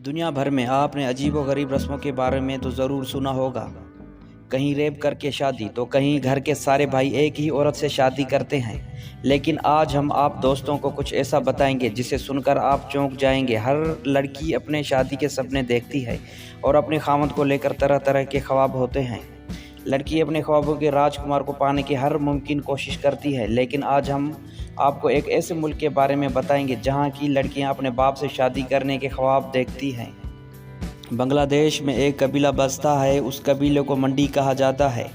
दुनिया भर में आपने अजीब व गरीब रस्मों के बारे में तो ज़रूर सुना होगा। कहीं रेप करके शादी तो कहीं घर के सारे भाई एक ही औरत से शादी करते हैं। लेकिन आज हम आप दोस्तों को कुछ ऐसा बताएंगे जिसे सुनकर आप चौंक जाएंगे। हर लड़की अपने शादी के सपने देखती है और अपने खामद को लेकर तरह तरह के ख्वाब होते हैं। लड़की अपने ख्वाबों के राजकुमार को पाने की हर मुमकिन कोशिश करती है। लेकिन आज हम आपको एक ऐसे मुल्क के बारे में बताएंगे जहां की लड़कियां अपने बाप से शादी करने के ख्वाब देखती हैं। बांग्लादेश में एक कबीला बसता है। उस कबीले को मंडी कहा जाता है।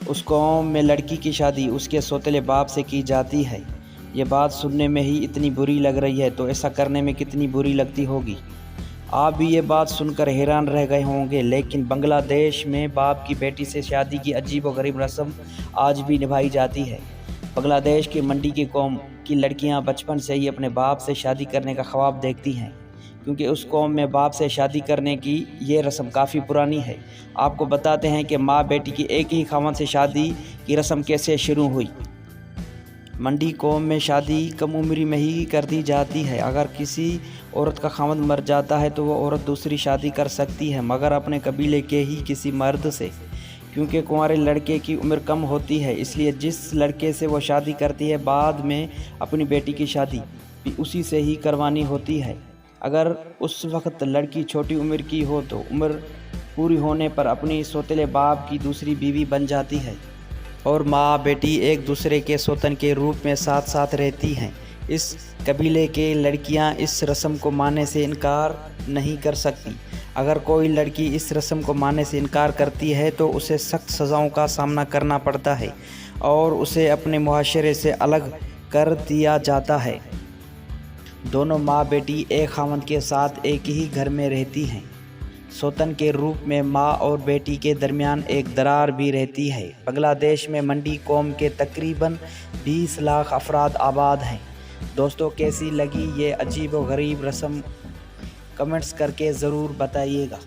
उस कौम में लड़की की शादी उसके सौतेले बाप से की जाती है। ये बात सुनने में ही इतनी बुरी लग रही है तो ऐसा करने में कितनी बुरी लगती होगी। आप भी ये बात सुनकर हैरान रह गए होंगे, लेकिन बांग्लादेश में बाप की बेटी से शादी की अजीब व गरीब रस्म आज भी निभाई जाती है। बांग्लादेश की मंडी की कौम की लड़कियां बचपन से ही अपने बाप से शादी करने का ख्वाब देखती हैं, क्योंकि उस कौम में बाप से शादी करने की ये रस्म काफ़ी पुरानी है। आपको बताते हैं कि माँ बेटी की एक ही खामद से शादी की रस्म कैसे शुरू हुई। मंडी कौम में शादी कम उम्र में ही कर दी जाती है। अगर किसी औरत का खामद मर जाता है तो वो औरत दूसरी शादी कर सकती है, मगर अपने कबीले के ही किसी मर्द से, क्योंकि कुंवारे लड़के की उम्र कम होती है। इसलिए जिस लड़के से वो शादी करती है बाद में अपनी बेटी की शादी भी उसी से ही करवानी होती है। अगर उस वक्त लड़की छोटी उम्र की हो तो उम्र पूरी होने पर अपनी सौतेले बाप की दूसरी बीवी बन जाती है और माँ बेटी एक दूसरे के सौतन के रूप में साथ साथ रहती हैं। इस कबीले के लड़कियां इस रस्म को मानने से इनकार नहीं कर सकती। अगर कोई लड़की इस रस्म को मानने से इनकार करती है तो उसे सख्त सज़ाओं का सामना करना पड़ता है और उसे अपने मुआशरे से अलग कर दिया जाता है। दोनों माँ बेटी एक खामद के साथ एक ही घर में रहती हैं। सौतन के रूप में माँ और बेटी के दरमियान एक दरार भी रहती है। बांग्लादेश में मंडी कौम के तकरीबन 20 लाख अफराद आबाद हैं। दोस्तों, कैसी लगी ये अजीब व गरीब रस्म कमेंट्स करके ज़रूर बताइएगा।